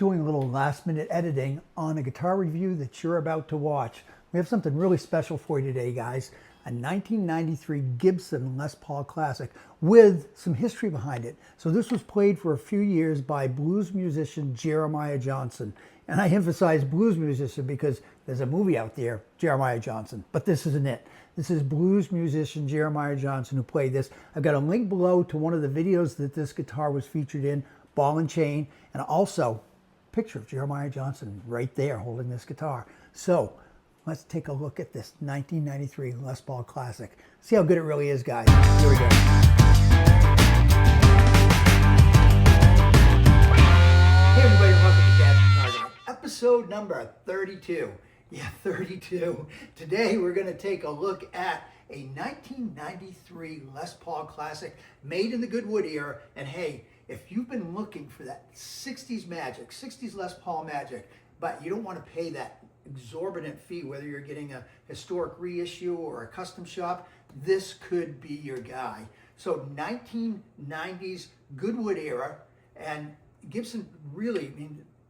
doing a little last minute editing on a guitar review that you're about to watch. We have something really special for you today, guys. A 1993 Gibson Les Paul Classic with some history behind it. So this was played for a few years by blues musician Jeremiah Johnson. And I emphasize blues musician because there's a movie out there, Jeremiah Johnson, but this isn't it. This is blues musician Jeremiah Johnson who played this. I've got a link below to one of the videos that this guitar was featured in, Ball and Chain, and also a picture of Jeremiah Johnson right there holding this guitar. So let's take a look at this 1993 Les Paul Classic. See how good it really is, guys. Here we go. Hey everybody, welcome to Dad's Guitar, episode number 32. Yeah, 32. Today we're going to take a look at a 1993 Les Paul Classic made in the Goodwood era. And hey, if you've been looking for that 60s magic, 60s Les Paul magic, but you don't want to pay that exorbitant fee, whether you're getting a historic reissue or a custom shop, this could be your guy. So 1990s Goodwood era, and Gibson really,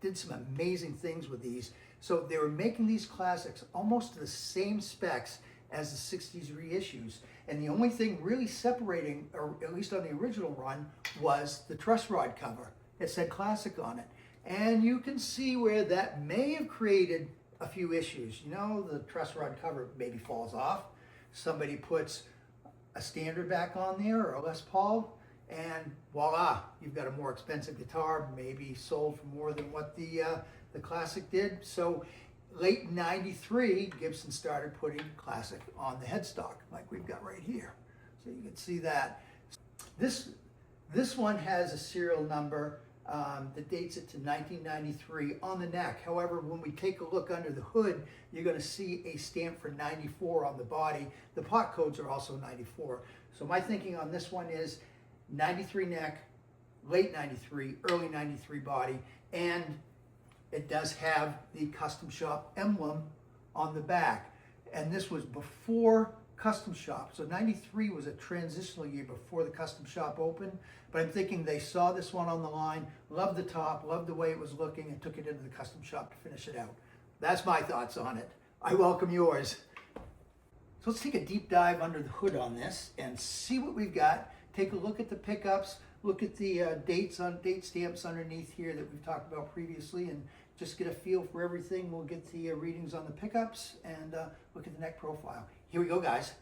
did some amazing things with these. So they were making these classics almost to the same specs as the 60s reissues. And the only thing really separating, or at least on the original run, was the truss rod cover. It said classic on it. And you can see where that may have created a few issues. You know, the truss rod cover maybe falls off. Somebody puts a standard back on there or a Les Paul, and voila, you've got a more expensive guitar, maybe sold for more than what the classic did. So late 93, Gibson started putting classic on the headstock like we've got right here. So you can see that. This one has a serial number that dates it to 1993 on the neck. However, when we take a look under the hood, you're going to see a stamp for 94 on the body. The pot codes are also 94. So my thinking on this one is 93 neck, late 93, early 93 body, and it does have the custom shop emblem on the back. And this was before custom shop. So 93 was a transitional year before the custom shop opened. But I'm thinking they saw this one on the line, loved the top, loved the way it was looking, and took it into the custom shop to finish it out. That's my thoughts on it. I welcome yours. So let's take a deep dive under the hood on this and see what we've got. Take a look at the pickups, look at the date stamps underneath here that we've talked about previously, and just get a feel for everything. We'll get the readings on the pickups and look at the neck profile. Here we go, guys.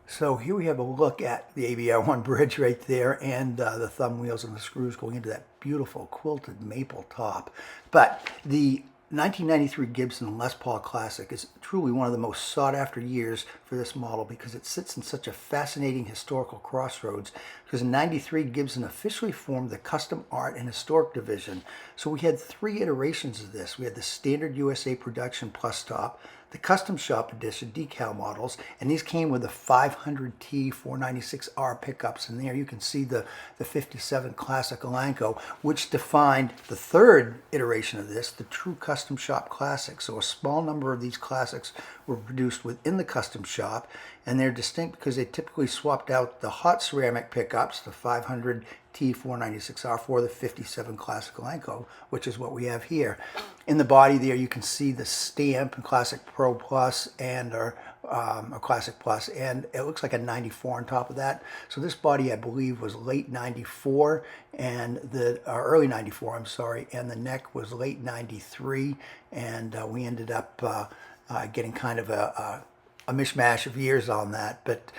So here we have a look at the ABR1 bridge right there, and the thumb wheels and the screws going into that beautiful quilted maple top. But the 1993 Gibson Les Paul Classic is truly one of the most sought after years for this model because it sits in such a fascinating historical crossroads. Because in 93, Gibson officially formed the Custom Art and Historic Division. So we had three iterations of this. We had the standard USA production plus top, the Custom Shop Edition decal models, and these came with the 500T 496R pickups. And there you can see the 57 Classic Elanco, which defined the third iteration of this, the true Custom Shop Classic. So a small number of these classics were produced within the Custom Shop, and they're distinct because they typically swapped out the hot ceramic pickups, the 500T 496R, for the 57 Classic Elanco, which is what we have here. In the body there, you can see the stamp, Classic Pro Plus and or Classic Plus, and it looks like a 94 on top of that. So this body, I believe, was late 94 and early 94, I'm sorry, and the neck was late 93, and we ended up getting kind of a mishmash of years on that, but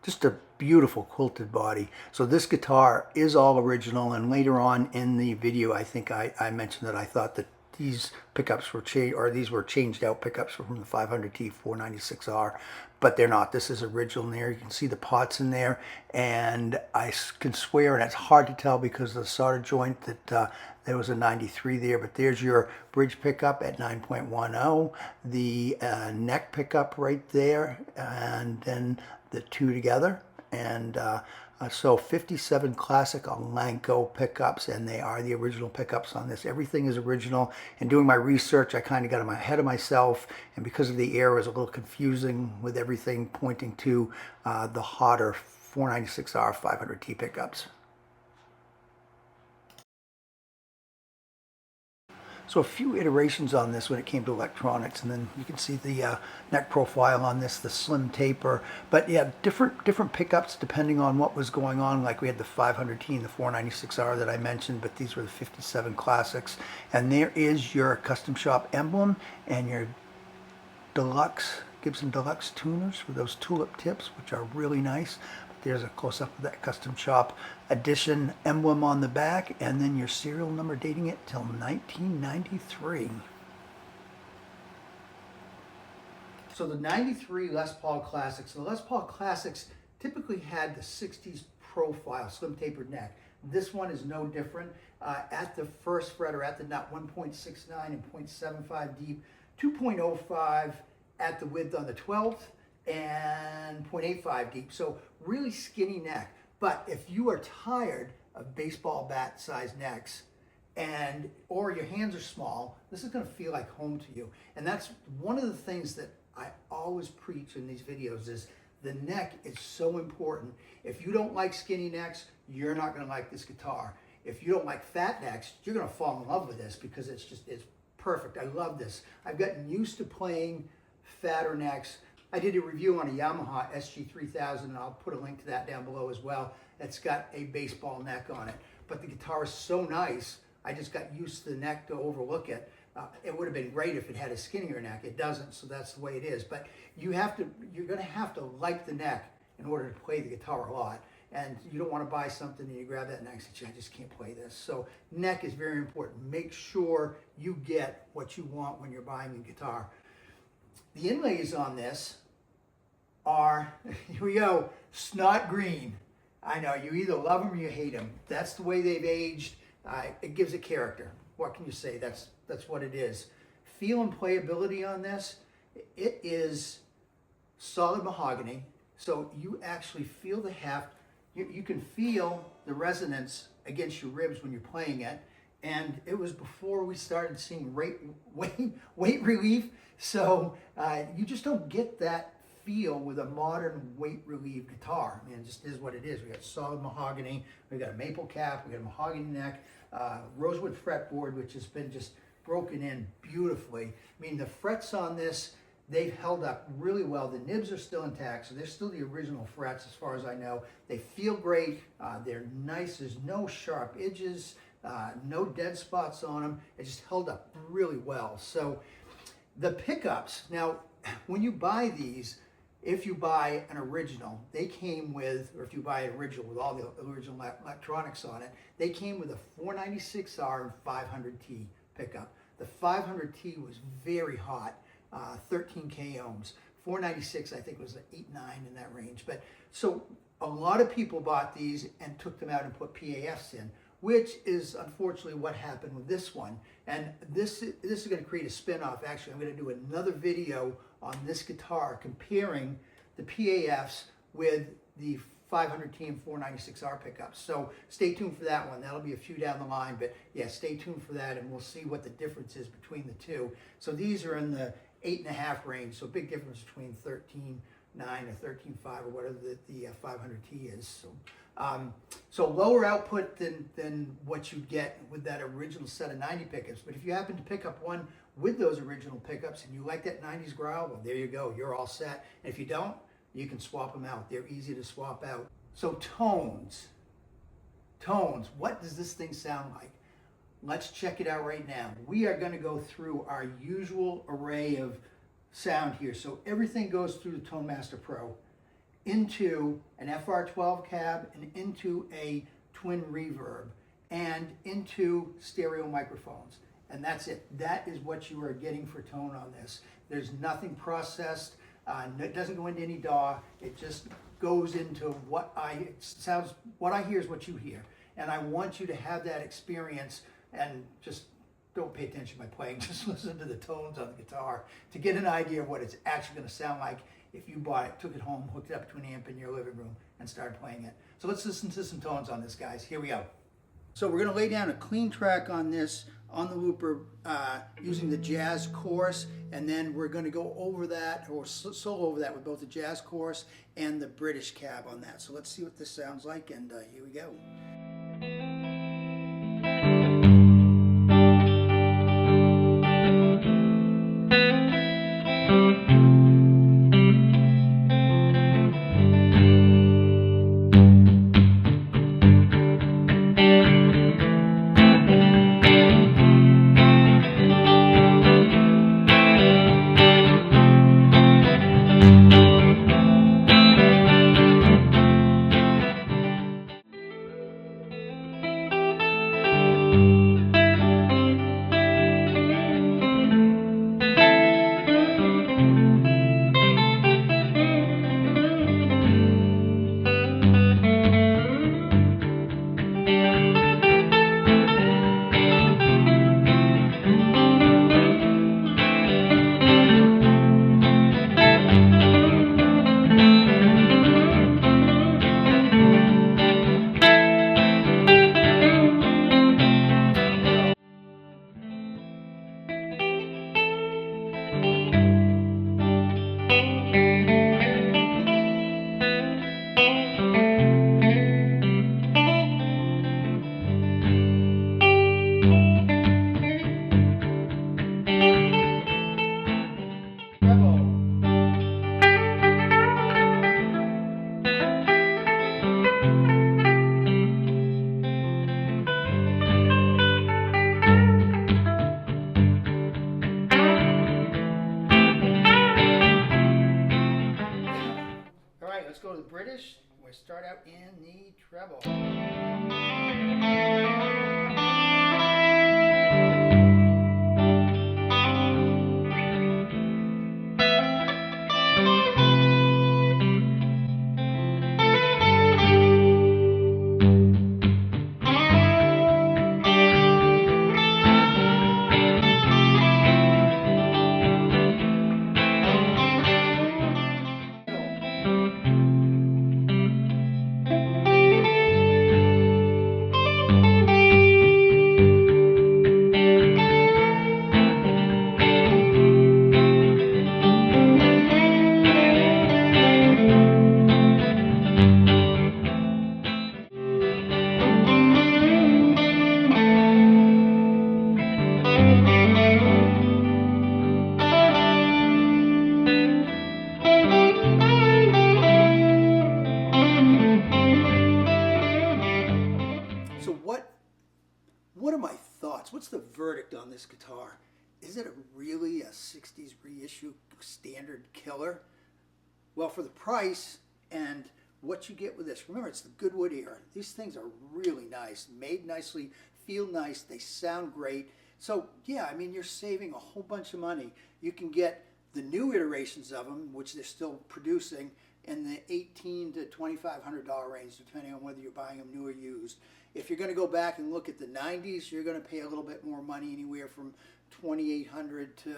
just a beautiful quilted body. So this guitar is all original, and later on in the video, I think I mentioned that I thought that these pickups were changed, or these were changed out pickups from the 500T 496R, but they're not. This is original in there. You can see the pots in there, and I can swear, and it's hard to tell because of the solder joint, that there was a 93 there, but there's your bridge pickup at 9.10, the neck pickup right there, and then the two together, and so 57 Classic Elanco pickups, and they are the original pickups on this. Everything is original. And doing my research, I kind of got ahead of myself, and because of the air, it was a little confusing with everything pointing to the hotter 496R 500T pickups. So a few iterations on this when it came to electronics, and then you can see the neck profile on this, the slim taper. But yeah, different pickups depending on what was going on. Like we had the 500T and the 496R that I mentioned, but these were the 57 classics. And there is your Custom Shop emblem and your deluxe Gibson Deluxe tuners with those tulip tips, which are really nice. There's a close-up of that Custom Shop edition emblem on the back, and then your serial number dating it till 1993. So the 93 Les Paul Classics. The Les Paul Classics typically had the 60s profile, slim tapered neck. This one is no different. At the first fret or at the nut, 1.69 and 0.75 deep, 2.05 at the width on the 12th, and 0.85 deep. So really skinny neck. But if you are tired of baseball bat size necks or your hands are small, this is going to feel like home to you. And that's one of the things that I always preach in these videos is the neck is so important. If you don't like skinny necks, you're not going to like this guitar. If you don't like fat necks, you're going to fall in love with this because it's perfect. I love this. I've gotten used to playing fatter necks. I did a review on a Yamaha SG3000, and I'll put a link to that down below as well. It's got a baseball neck on it. But the guitar is so nice, I just got used to the neck to overlook it. It would have been great if it had a skinnier neck. It doesn't, so that's the way it is. But you're going to have to like the neck in order to play the guitar a lot. And you don't want to buy something and you grab that neck and say, I just can't play this. So neck is very important. Make sure you get what you want when you're buying a guitar. The inlays on this are, here we go, snot green. I know, you either love them or you hate them. That's the way they've aged. It gives it character. What can you say? That's what it is. Feel and playability on this, it is solid mahogany. So you actually feel the heft. You can feel the resonance against your ribs when you're playing it. And it was before we started seeing weight relief. So you just don't get that feel with a modern weight relief guitar. I mean, it just is what it is. We got solid mahogany, we got a maple cap, we got a mahogany neck, rosewood fretboard, which has been just broken in beautifully. I mean, the frets on this, they've held up really well. The nibs are still intact, so they're still the original frets as far as I know. They feel great. They're nice. There's no sharp edges, no dead spots on them. It just held up really well. So the pickups, now when you buy these, if you buy an original, they came with, or if you buy an original with all the original electronics on it, they came with a 496R and 500T pickup. The 500T was very hot, 13K ohms. 496 I think was 8, 9 in that range. But so a lot of people bought these and took them out and put PAFs in, which is unfortunately what happened with this one. And this is going to create a spin-off. Actually, I'm going to do another video on this guitar comparing the PAFs with the 500T and 496R pickups. So stay tuned for that one. That'll be a few down the line, but yeah, stay tuned for that and we'll see what the difference is between the two. So these are in the 8.5 range, so big difference between 13.9 or 13.5 or whatever the 500T is. So lower output than what you get with that original set of 90 pickups. But if you happen to pick up one with those original pickups and you like that 90s growl, well, there you go, you're all set. And if you don't, you can swap them out. They're easy to swap out. So tones, what does this thing sound like? Let's check it out right now. We are going to go through our usual array of sound here. So everything goes through the Tone Master Pro into an FR12 cab and into a twin reverb and into stereo microphones. And that's it. That is what you are getting for tone on this. There's nothing processed. It doesn't go into any DAW. It just goes into what I hear is what you hear. And I want you to have that experience and just don't pay attention to my playing. Just listen to the tones on the guitar to get an idea of what it's actually going to sound like if you bought it, took it home, hooked it up to an amp in your living room, and started playing it. So let's listen to some tones on this, guys. Here we go. So we're going to lay down a clean track on this, on the looper, using the jazz chorus, and then we're going to go over that, or solo over that with both the jazz chorus and the British cab on that. So let's see what this sounds like, and here we go. out in the treble. So what are my thoughts? What's the verdict on this guitar? Is it really a 60s reissue standard killer? Well, for the price and what you get with this, remember it's the Goodwood era. These things are really nice, made nicely, feel nice, they sound great. So yeah, I mean, you're saving a whole bunch of money. You can get the new iterations of them, which they're still producing, in the $1,800 to $2,500 range, depending on whether you're buying them new or used. If you're going to go back and look at the 90s, you're going to pay a little bit more money, anywhere from $2,800 to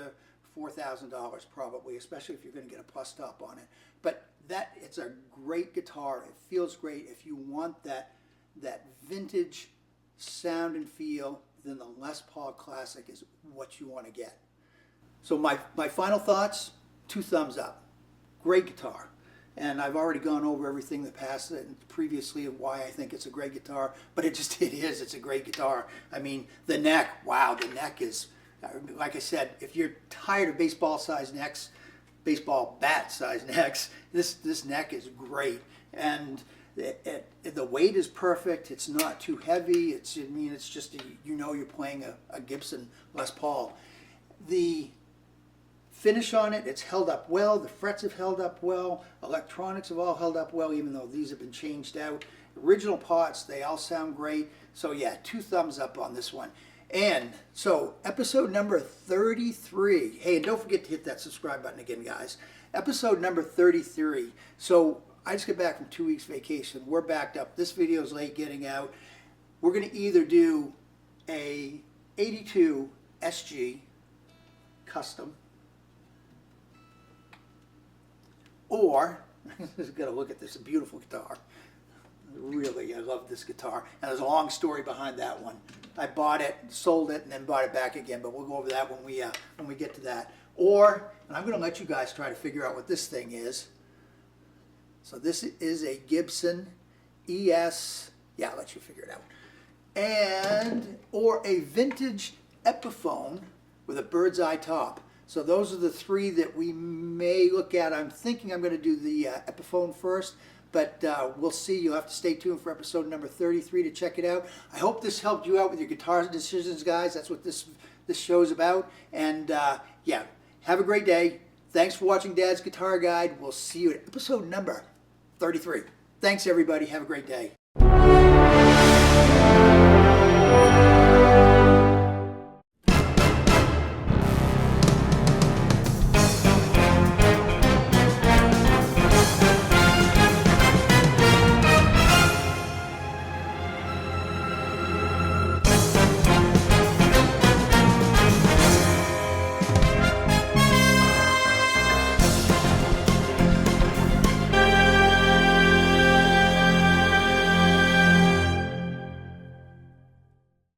$4,000 probably, especially if you're going to get a plus top on it. But it's a great guitar. It feels great. If you want that vintage sound and feel, then the Les Paul Classic is what you want to get. So my final thoughts, 2 thumbs up. Great guitar. And I've already gone over everything that passed it previously of why I think it's a great guitar, but it's a great guitar. I mean, the neck, wow, the neck is, like I said, if you're tired of baseball-sized necks, baseball bat-sized necks, this neck is great. And the weight is perfect. It's not too heavy. It's just, you're playing a Gibson Les Paul. The finish on it, it's held up well. The frets have held up well. Electronics have all held up well, even though these have been changed out. Original parts, they all sound great. So yeah, 2 thumbs up on this one. And so episode number 33. Hey, and don't forget to hit that subscribe button again, guys. Episode number 33. So I just got back from 2 weeks vacation. We're backed up. This video is late getting out. We're going to either do a 82 SG custom, or, just got to look at this, a beautiful guitar. Really, I love this guitar. And there's a long story behind that one. I bought it, sold it, and then bought it back again, but we'll go over that when we get to that. Or, and I'm going to let you guys try to figure out what this thing is. So this is a Gibson ES, yeah, I'll let you figure it out. Or a vintage Epiphone with a bird's eye top. So those are the 3 that we may look at. I'm thinking I'm going to do the Epiphone first, but we'll see. You'll have to stay tuned for episode number 33 to check it out. I hope this helped you out with your guitar decisions, guys. That's what this show's about. And yeah, have a great day. Thanks for watching Dad's Guitar Guide. We'll see you at episode number 33. Thanks, everybody. Have a great day.